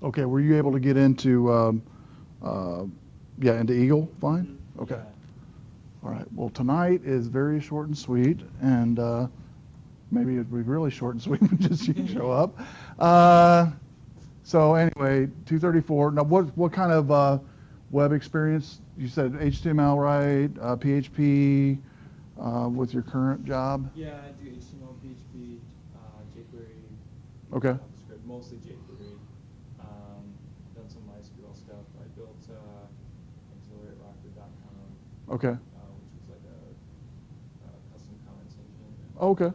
Okay, were you able to get into, yeah, into Eagle? Fine? Okay. Yeah. All right. Well, tonight is very short and sweet, and maybe it'd be really short and sweet when just you show up. So anyway, 234. Now, what kind of web experience? You said HTML, right? PHP with your current job? Yeah, I do HTML, PHP, jQuery, Okay. JavaScript, mostly jQuery. Done some MySQL stuff. I built AuxiliateRocker.com, Okay. which was like a custom comments engine, Okay. and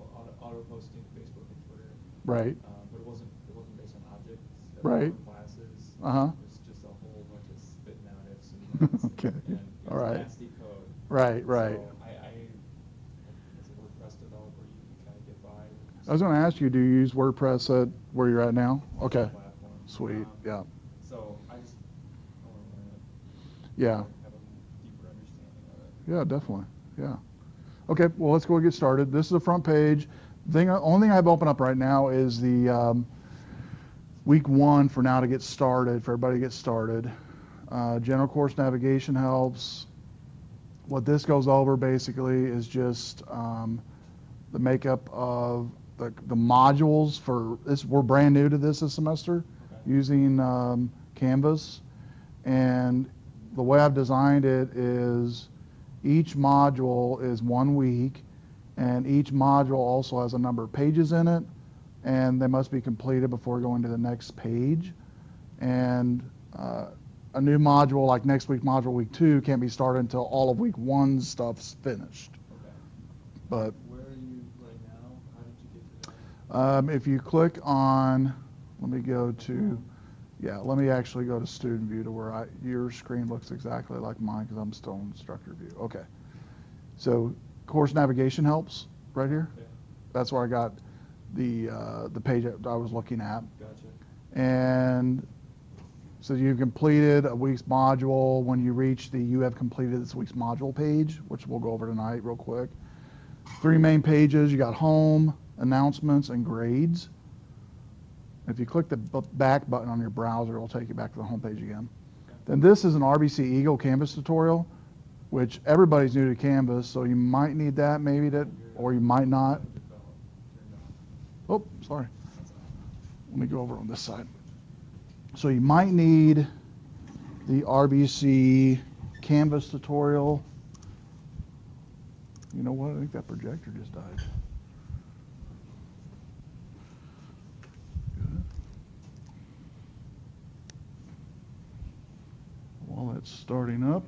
auto posting to Facebook and Twitter. Right. But it wasn't based on objects. It was Right. on classes. Uh-huh. It was just a whole bunch of spitting out ifs and buts, Okay. and it All was right. nasty code. Right. Right. So as a WordPress developer, you can kind of get by. With I was going to ask you, do you use WordPress at where you're at now? Okay. platform. Sweet. Yeah. So I want to learn it. Yeah. Have a deeper understanding of it. Yeah, definitely. Yeah. Okay, well, let's go and get started. This is the front page. Only thing I have open up right now is the week one for now to get started, for everybody to get started. General course navigation helps. What this goes over basically is just the makeup of the modules for this. We're brand new to this semester using Canvas. And the way I've designed it is each module is 1 week, and each module also has a number of pages in it, and they must be completed before going to the next page. And a new module like next week, module week 2, can't be started until all of week 1's stuff's finished. Okay. But Where are you right now? How did you get to that? if you click on, let me go to, yeah, let me actually go to student view to where your screen looks exactly like mine because I'm still in instructor view. Okay. So course navigation helps right here. Okay. That's where I got the page I was looking at. Gotcha. And so you've completed a week's module. When you reach the you have completed this week's module page, which we'll go over tonight real quick. 3 main pages. You got home, announcements, and grades. If you click the back button on your browser, it'll take you back to the home page again. Then this is an RBC Eagle Canvas tutorial, which everybody's new to Canvas, so you might need that maybe, or you might not. Oh, sorry. Let me go over on this side. So you might need the RBC Canvas tutorial. You know what? I think that projector just died. Good. While it's starting up,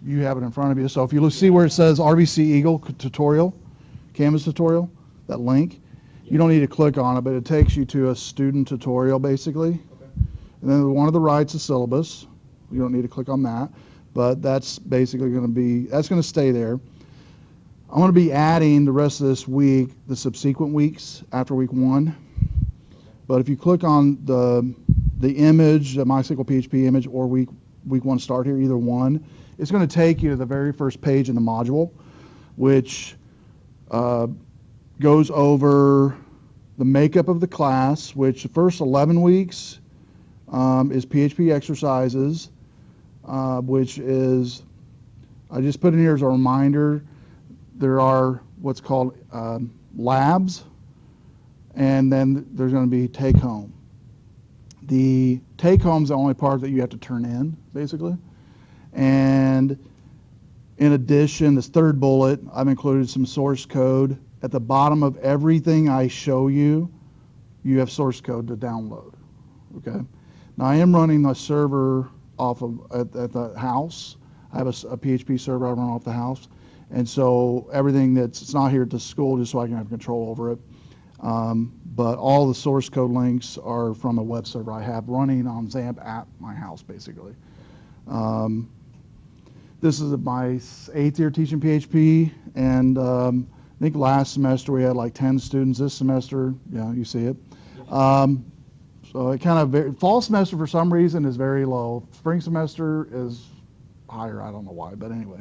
you have it in front of you. So if you see where it says RBC Eagle tutorial, Canvas tutorial, that link, you don't need to click on it, but it takes you to a student tutorial basically. Okay. And then the one to the right's a syllabus. You don't need to click on that, but that's basically going to stay there. I'm going to be adding the rest of this week, the subsequent weeks after week 1. But if you click on the image, the MySQL PHP image, or week 1 start here, either one, it's going to take you to the very first page in the module, which goes over the makeup of the class, which the first 11 weeks is PHP exercises, which is, I just put in here as a reminder, there are what's called labs, and then there's going to be take home. The take home is the only part that you have to turn in, basically. And in addition, this third bullet, I've included some source code. At the bottom of everything I show you, you have source code to download. Okay. Now I am running the server off of at the house. I have a PHP server I run off the house, and so everything it's not here at the school just so I can have control over it. But all the source code links are from a web server I have running on XAMPP at my house, basically. This is my 8th year teaching PHP, and I think last semester we had like 10 students. This semester, yeah, you see it. So it kind of fall semester for some reason is very low. Spring semester is higher. I don't know why, but anyway.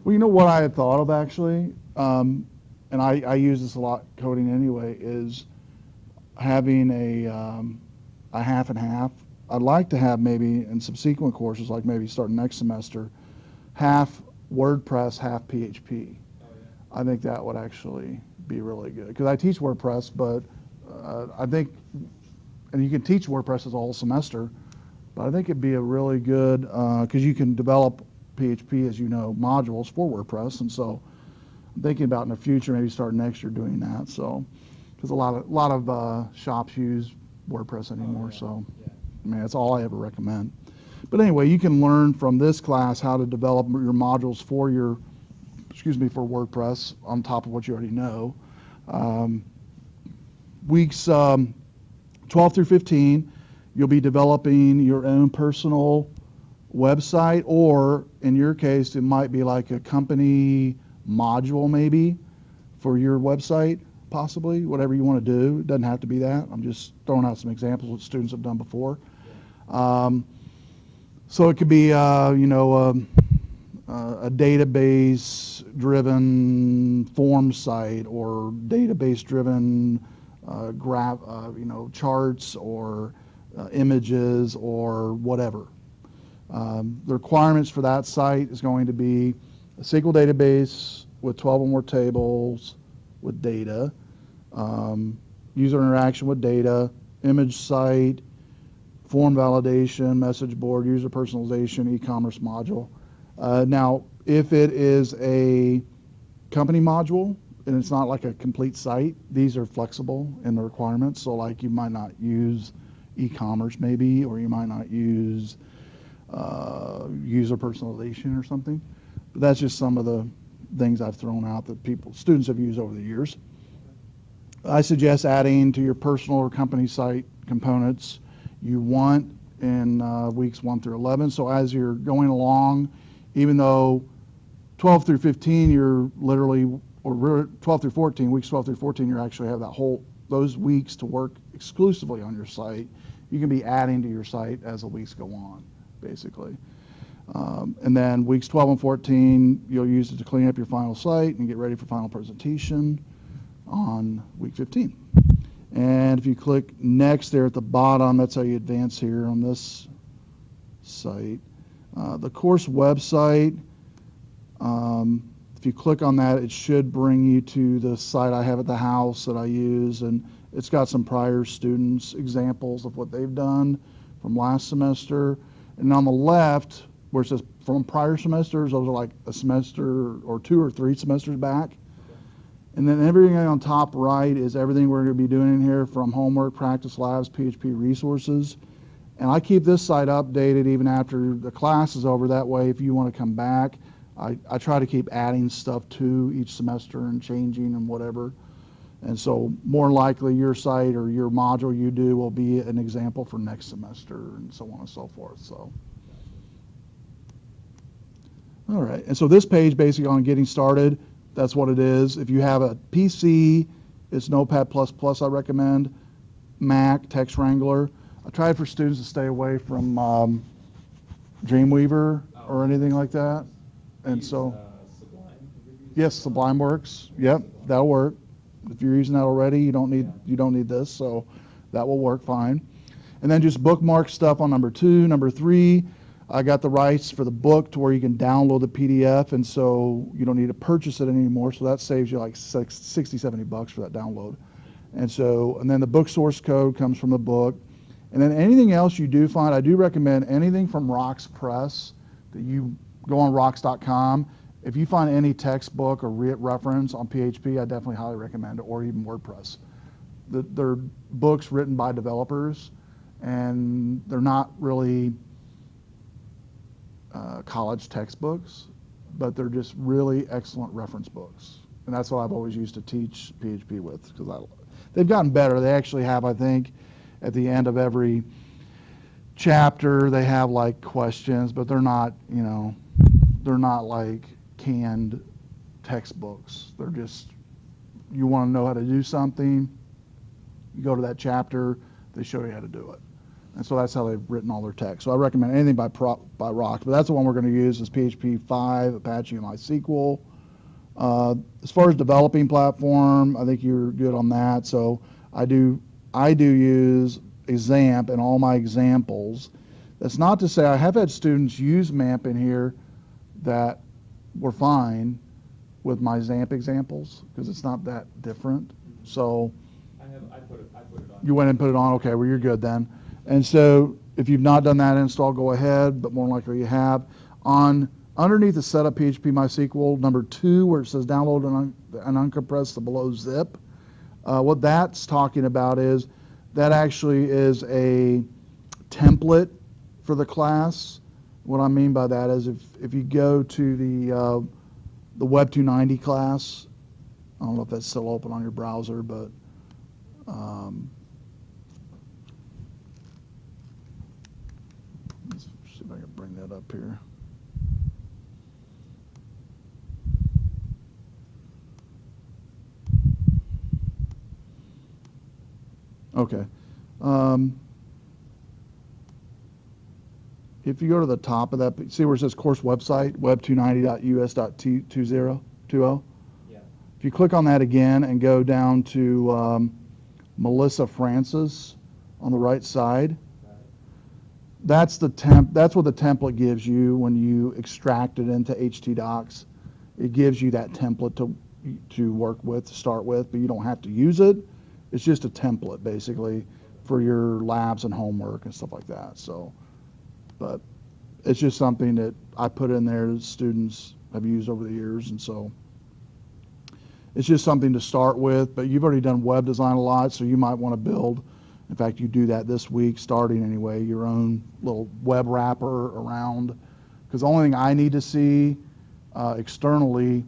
Well, you know what I had thought of actually, and I use this a lot coding anyway, is having a half and half. I'd like to have maybe in subsequent courses, like maybe starting next semester, half WordPress, half PHP. Oh, yeah. I think that would actually be really good because I teach WordPress, but I think, and you can teach WordPress as a whole semester, but I think it'd be a really good because you can develop PHP, as you know, modules for WordPress, and so I'm thinking about in the future maybe starting next year doing that. So because a lot of shops use WordPress anymore, yeah. so Yeah. I mean that's all I ever recommend. But anyway, you can learn from this class how to develop your modules for your for WordPress on top of what you already know. Um, weeks 12 through 15, you'll be developing your own personal website, or in your case, it might be like a company module maybe for your website, possibly, whatever you want to do. It doesn't have to be that. I'm just throwing out some examples what students have done before. So it could be, a database-driven form site or database-driven charts or images or whatever. The requirements for that site is going to be a SQL database with 12 or more tables with data, user interaction with data, image site, form validation, message board, user personalization, e-commerce module. Now, if it is a company module and it's not like a complete site, these are flexible in the requirements. So like you might not use e-commerce maybe, or you might not use user personalization or something. But that's just some of the things I've thrown out that students have used over the years. I suggest adding to your personal or company site components you want in weeks 1 through 11. So as you're going along, even though 12 through 15, you're literally, or 12 through 14, weeks 12 through 14, you actually have those weeks to work exclusively on your site. You can be adding to your site as the weeks go on, basically. And then weeks 12 and 14, you'll use it to clean up your final site and get ready for final presentation on week 15. And if you click next there at the bottom, that's how you advance here on this site. The course website, if you click on that, it should bring you to the site I have at the house that I use, and it's got some prior students' examples of what they've done from last semester. And on the left, where it says from prior semesters, those are like a semester or 2 or 3 semesters back. And then everything on top right is everything we're going to be doing in here, from homework, practice labs, PHP resources. And I keep this site updated even after the class is over. That way, if you want to come back, I try to keep adding stuff to each semester and changing and whatever. And so more likely your site or your module you do will be an example for next semester and so on and so forth. So, all right. And so this page basically on getting started, that's what it is. If you have a PC, it's Notepad++, I recommend. Mac, Text Wrangler. I try for students to stay away from Dreamweaver or anything like that. And so, Sublime. yes, Sublime works. Yep, that'll work. If you're using that already, you don't need this, so that will work fine. And then just bookmark stuff on number 2. Number 3, I got the rights for the book to where you can download the PDF, and so you don't need to purchase it anymore. So that saves you like $60-70 for that download. And then the book source code comes from the book. And then anything else you do find, I do recommend anything from Rocks Press that you go on rocks.com. If you find any textbook or reference on PHP, I definitely highly recommend it, or even WordPress. They're books written by developers, and they're not really college textbooks, but they're just really excellent reference books. And that's what I've always used to teach PHP with, because they've gotten better. They actually have, I think, at the end of every chapter, they have like questions, but they're not like canned textbooks. They're just, you want to know how to do something, you go to that chapter, they show you how to do it. And so that's how they've written all their text. So I recommend anything by Rocks, but that's the one we're going to use is PHP 5, Apache, and MySQL. As far as developing platform, I think you're good on that. So I I do use XAMPP in all my examples. That's not to say I have had students use MAMP in here that were fine with my XAMPP examples because it's not that different. So I put it on. you went and put it on, okay, well, you're good then. And so if you've not done that install, go ahead, but more likely you have. Underneath the setup PHP MySQL, number 2, where it says download and uncompress the below zip, what that's talking about is that actually is a template for the class. What I mean by that is if you go to the Web290 class, I don't know if that's still open on your browser, but let's see if I can bring that up here. Okay. If you go to the top of that, see where it says course website, web290.us.2020? Yeah. If you click on that again and go down to Melissa Francis on the right side, that's what the template gives you when you extract it into htdocs. It gives you that template to work with, to start with, but you don't have to use it. It's just a template basically for your labs and homework and stuff like that. So, but it's just something that I put in there that students have used over the years, and so it's just something to start with. But you've already done web design a lot, so you might want to build, in fact you do that this week starting anyway, your own little web wrapper around, because the only thing I need to see externally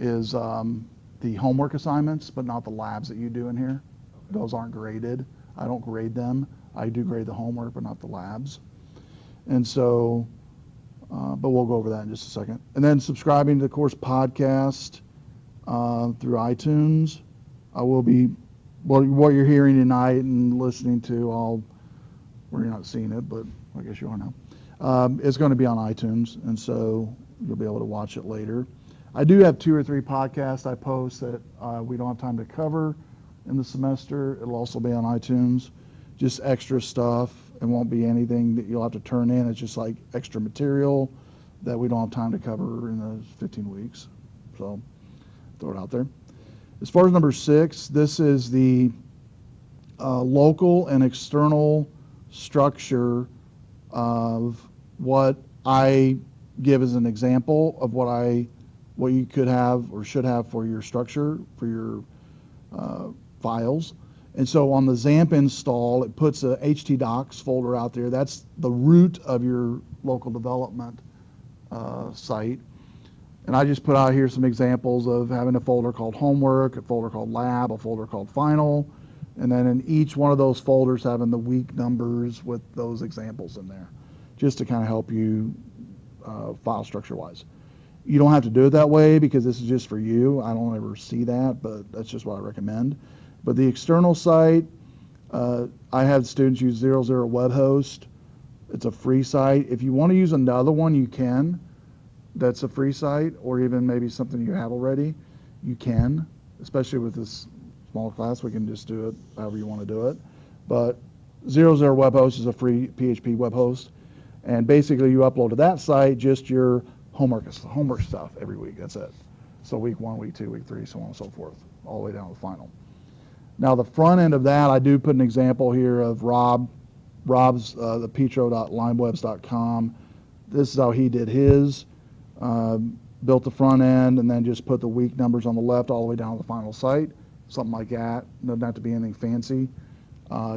is the homework assignments, but not the labs that you do in here. Those aren't graded. I don't grade them. I do grade the homework, but not the labs. And so, but we'll go over that in just a second. And then subscribing to the course podcast through iTunes. I will be, what you're hearing tonight and listening to, well, you're not seeing it, but I guess you are now. It's going to be on iTunes, and so you'll be able to watch it later. I do have 2 or 3 podcasts I post that we don't have time to cover in the semester. It'll also be on iTunes, just extra stuff. It won't be anything that you'll have to turn in. It's just like extra material that we don't have time to cover in those 15 weeks. So throw it out there. As far as number 6, this is the local and external structure of what I give as an example of what you could have or should have for your structure, for your files. And so on the XAMPP install, it puts a htdocs folder out there. That's the root of your local development site. And I just put out here some examples of having a folder called homework, a folder called lab, a folder called final, and then in each one of those folders having the week numbers with those examples in there, just to kind of help you file structure-wise. You don't have to do it that way because this is just for you. I don't ever see that, but that's just what I recommend. But the external site, I have students use 00 Webhost. It's a free site. If you want to use another one, you can. That's a free site, or even maybe something you have already, you can. Especially with this small class, we can just do it however you want to do it. But 00 Webhost is a free PHP web host. And basically you upload to that site just your homework stuff every week. That's it. So week 1, week 2, week 3, so on and so forth, all the way down to the final. Now the front end of that, I do put an example here of Rob's the petro.limewebs.com. This is how he did his. Built the front end and then just put the week numbers on the left all the way down to the final site, something like that. Doesn't have to be anything fancy,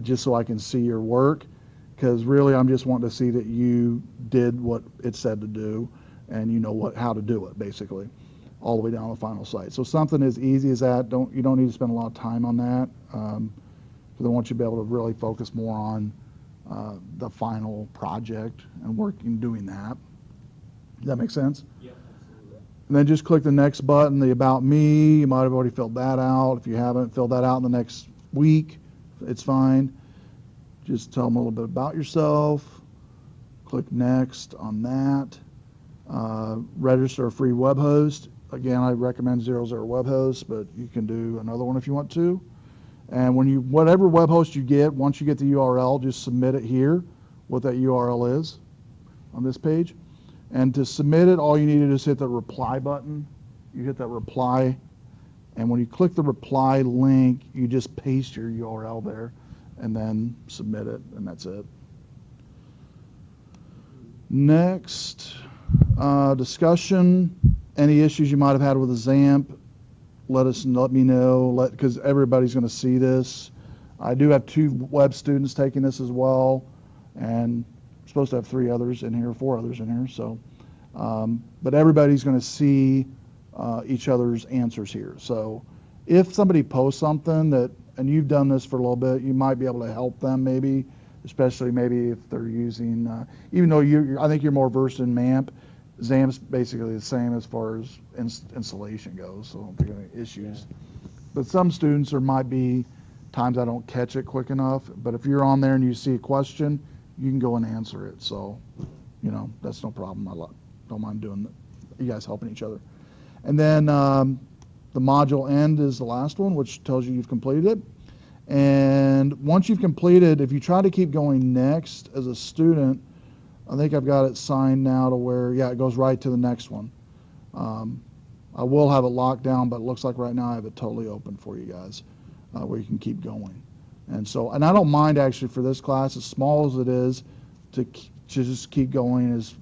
just so I can see your work, because really I'm just wanting to see that you did what it said to do and you know how to do it, basically, all the way down to the final site. So something as easy as that, you don't need to spend a lot of time on that, because I want you to be able to really focus more on the final project and working doing that. Does that make sense? Yeah, absolutely. And then just click the next button, the About Me. You might have already filled that out. If you haven't, fill that out in the next week. It's fine. Just tell them a little bit about yourself. Click Next on that. Register a free web host. Again, I recommend 00 Web Host, but you can do another one if you want to. And when you, whatever web host you get, once you get the URL, just submit it here, what that URL is on this page. And to submit it, all you need to do is hit the reply button. You hit that reply, and when you click the reply link, you just paste your URL there and then submit it, and that's it. Next, discussion. Any issues you might have had with the XAMPP, let me know, because everybody's going to see this. I do have 2 web students taking this as well, and I'm supposed to have 3 others in here, 4 others in here. So, but everybody's going to see each other's answers here. So, if somebody posts something that, and you've done this for a little bit, you might be able to help them maybe, especially maybe if they're using, even though I think you're more versed in MAMP, XAMPP's basically the same as far as installation goes, so I don't think any issues. But some students, there might be times I don't catch it quick enough, but if you're on there and you see a question, you can go and answer it. So, that's no problem. I don't mind doing that. You guys helping each other. And then the module end is the last one, which tells you you've completed it. And once you've completed, if you try to keep going next as a student, I think I've got it signed now to where, yeah, it goes right to the next one. I will have it locked down, but it looks like right now I have it totally open for you guys, where you can keep going. And I don't mind actually for this class, as small as it is, to just keep going as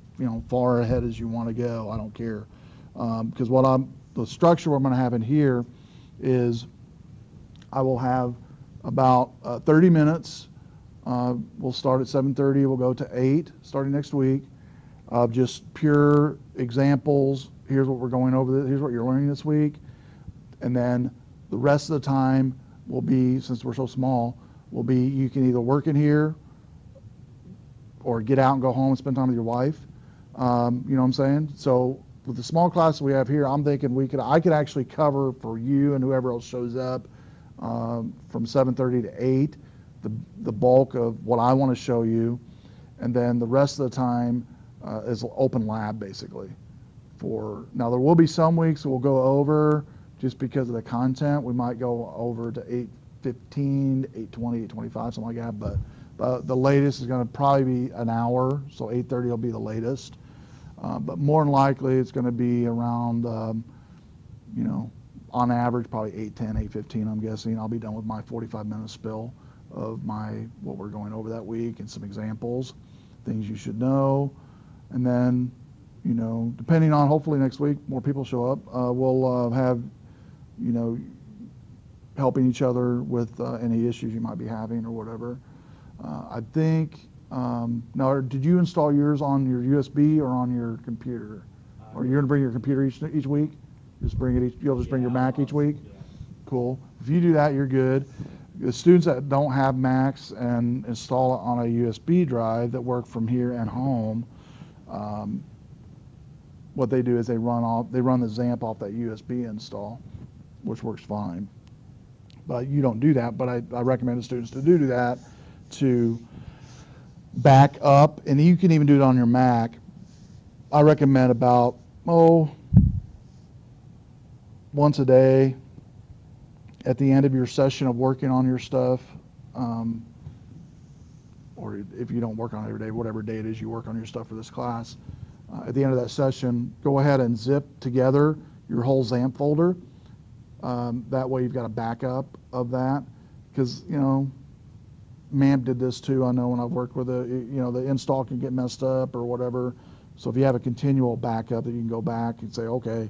far ahead as you want to go. I don't care, because the structure what I'm going to have in here is I will have about 30 minutes. We'll start at 7:30. We'll go to 8 starting next week of just pure examples. Here's what we're going over. Here's what you're learning this week. And then the rest of the time will be, since we're so small, you can either work in here or get out and go home and spend time with your wife. You know what I'm saying? So with the small class we have here, I'm thinking I could actually cover for you and whoever else shows up from 7:30 to 8. The bulk of what I want to show you, and then the rest of the time is open lab basically. Now there will be some weeks we'll go over just because of the content. We might go over to 8:15, 8:20, 8:25, something like that. But the latest is going to probably be an hour, so 8:30 will be the latest. But more than likely it's going to be around, on average probably 8:10, 8:15. I'm guessing I'll be done with my 45-minute spill of what we're going over that week and some examples, things you should know. And then, depending on, hopefully next week more people show up, we'll have, helping each other with any issues you might be having or whatever. I think, now did you install yours on your USB or on your computer? Or you're going to bring your computer each week? You'll just bring your Mac each week? Yeah. Cool. If you do that, you're good. The students that don't have Macs and install it on a USB drive that work from here and home, what they do is they run the XAMPP off that USB install, which works fine. But you don't do that, but I recommend the students to do that, to back up, and you can even do it on your Mac. I recommend about, once a day, at the end of your session of working on your stuff, or if you don't work on it every day, whatever day it is you work on your stuff for this class, at the end of that session, go ahead and zip together your whole XAMPP folder. That way you've got a backup of that, because, MAMP did this too. I know when I've worked with it, the install can get messed up or whatever. So if you have a continual backup that you can go back and say, okay,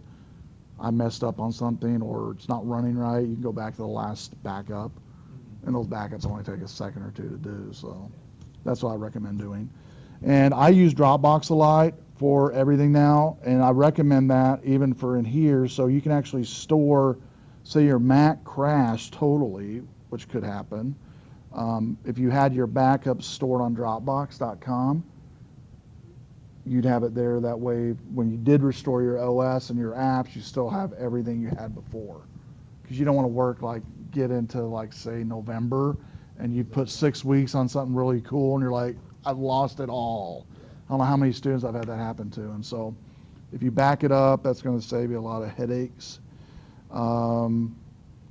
I messed up on something or it's not running right, you can go back to the last backup. And those backups only take a second or two to do. So that's what I recommend doing. And I use Dropbox a lot for everything now, and I recommend that even for in here, so you can actually store, say your Mac crashed totally, which could happen. If you had your backups stored on Dropbox.com, you'd have it there. That way, when you did restore your OS and your apps, you still have everything you had before. Because you don't want to get into say November, and you put 6 weeks on something really cool, and you're like, I've lost it all. I don't know how many students I've had that happen to. And so if you back it up, that's going to save you a lot of headaches.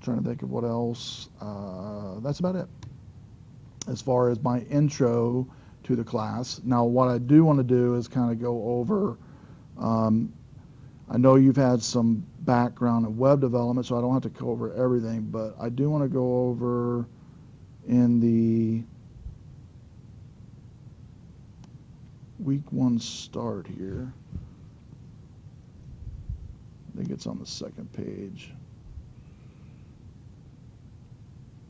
Trying to think of what else. That's about it as far as my intro to the class. Now, what I do want to do is kind of go over, I know you've had some background in web development, so I don't have to go over everything, but I do want to go over in the week 1 start here. I think it's on the second page.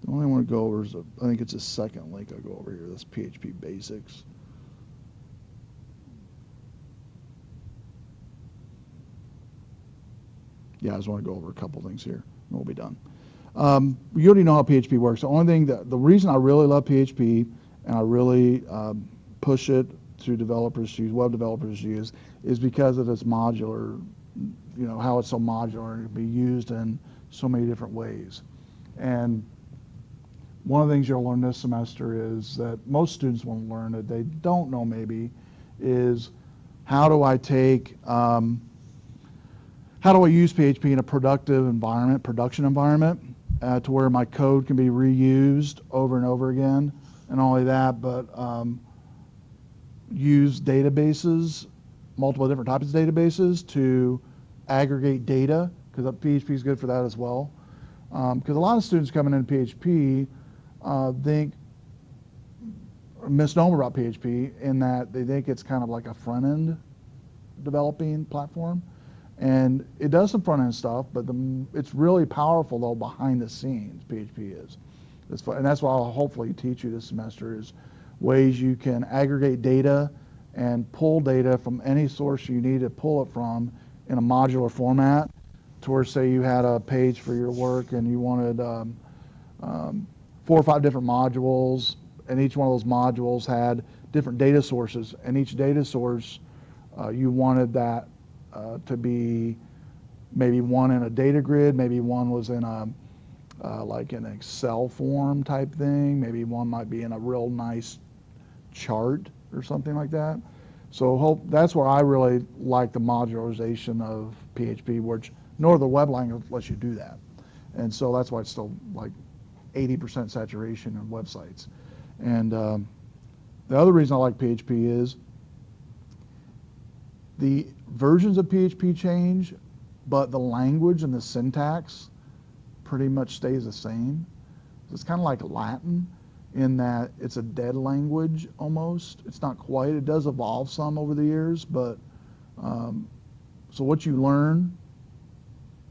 The only one I want to go over is, I think it's a second link I go over here, this PHP Basics. Yeah, I just want to go over a couple things here, and we'll be done. You already know how PHP works. The only thing the reason I really love PHP and I really push it to developers to use, web developers to use, is because of its modular, how it's so modular and it can be used in so many different ways. And one of the things you'll learn this semester is that most students want to learn that they don't know maybe is how do I take, how do I use PHP in a production environment, to where my code can be reused over and over again, and not only that, but use databases, multiple different types of databases to aggregate data, because PHP is good for that as well. Because a lot of students coming into PHP think a misnomer about PHP in that they think it's kind of like a front-end developing platform. And it does some front-end stuff, but it's really powerful, though, behind the scenes, PHP is. And that's what I'll hopefully teach you this semester is ways you can aggregate data and pull data from any source you need to pull it from in a modular format, to where, say, you had a page for your work and you wanted 4 or 5 different modules, and each one of those modules had different data sources, and each data source you wanted that to be maybe one in a data grid, maybe one was in a like an Excel form type thing, maybe one might be in a real nice chart or something like that. So that's where I really like the modularization of PHP, which no other web language lets you do that. And so that's why it's still like 80% saturation in websites. And the other reason I like PHP is the versions of PHP change, but the language and the syntax pretty much stays the same. So it's kind of like Latin in that it's a dead language almost. It's not quite. It does evolve some over the years, but so what you learn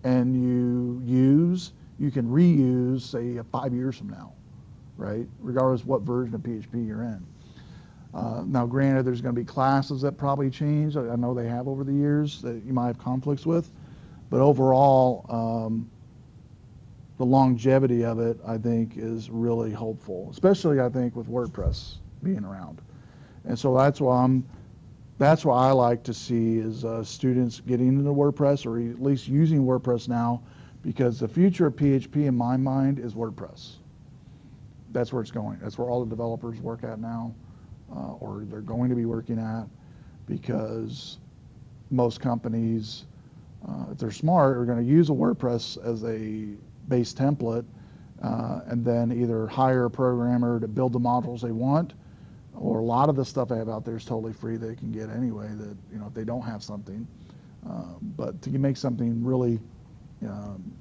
and you use, you can reuse, say, 5 years from now, right? Regardless of what version of PHP you're in. Now, granted, there's going to be classes that probably change. I know they have over the years that you might have conflicts with, but overall, the longevity of it, I think, is really hopeful, especially, I think, with WordPress being around. And so that's why I like to see is students getting into WordPress, or at least using WordPress now, because the future of PHP, in my mind, is WordPress. That's where it's going. That's where all the developers work at now, or they're going to be working at, because most companies, if they're smart, are going to use a WordPress as a base template, and then either hire a programmer to build the modules they want, or a lot of the stuff they have out there is totally free they can get anyway, that, if they don't have something. But to make something really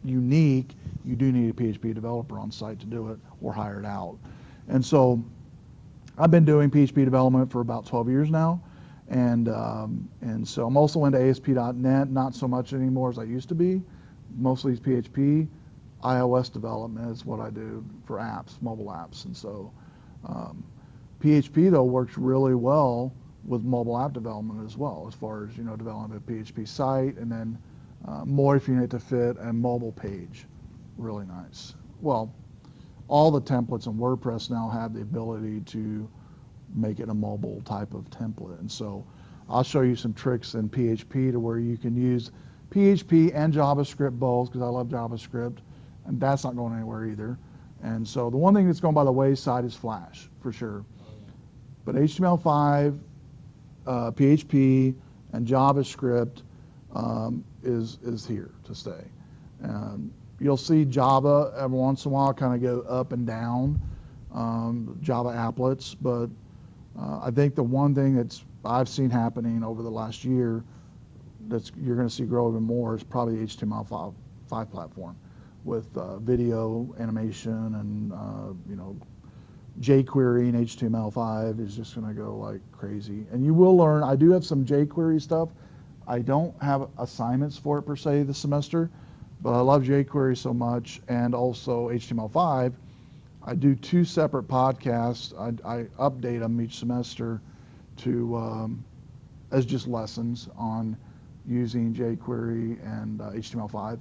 unique, you do need a PHP developer on site to do it, or hire it out. And so I've been doing PHP development for about 12 years now, and so I'm also into ASP.NET, not so much anymore as I used to be. Mostly it's PHP. iOS development is what I do for apps, mobile apps. And so PHP, though, works really well with mobile app development as well, as far as, developing a PHP site, and then more if you need to fit a mobile page. Really nice. Well, all the templates in WordPress now have the ability to make it a mobile type of template. And so I'll show you some tricks in PHP to where you can use PHP and JavaScript both, because I love JavaScript, and that's not going anywhere either. And so the one thing that's going by the wayside is Flash, for sure. But HTML5, PHP, and JavaScript is here to stay. And You'll see Java every once in a while kind of go up and down, Java applets, but I think the one thing that's I've seen happening over the last year that's you're going to see grow even more is probably the HTML5 platform with video animation and jQuery and HTML5 is just going to go like crazy. And you will learn. I do have some jQuery stuff. I don't have assignments for it per se this semester, but I love jQuery so much, and also HTML5. I do 2 separate podcasts. I update them each semester to as just lessons on using jQuery and HTML5,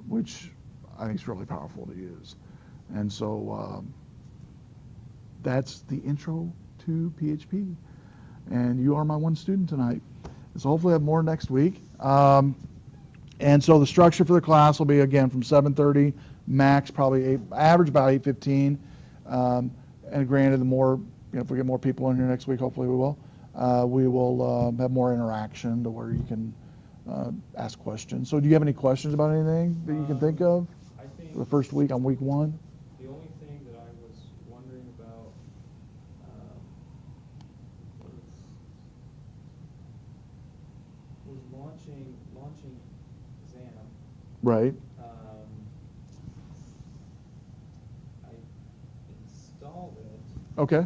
which I think is really powerful to use. And so that's the intro to PHP. And you are my one student tonight. So hopefully I have more next week. And so the structure for the class will be, again, from 7:30, max probably average about 8:15. And granted, the more, if we get more people in here next week, hopefully we will have more interaction to where you can ask questions. So do you have any questions about anything that you can think of I think the first week on week 1? the only thing that I was wondering about was launching XAMPP. Right. I installed it. Okay.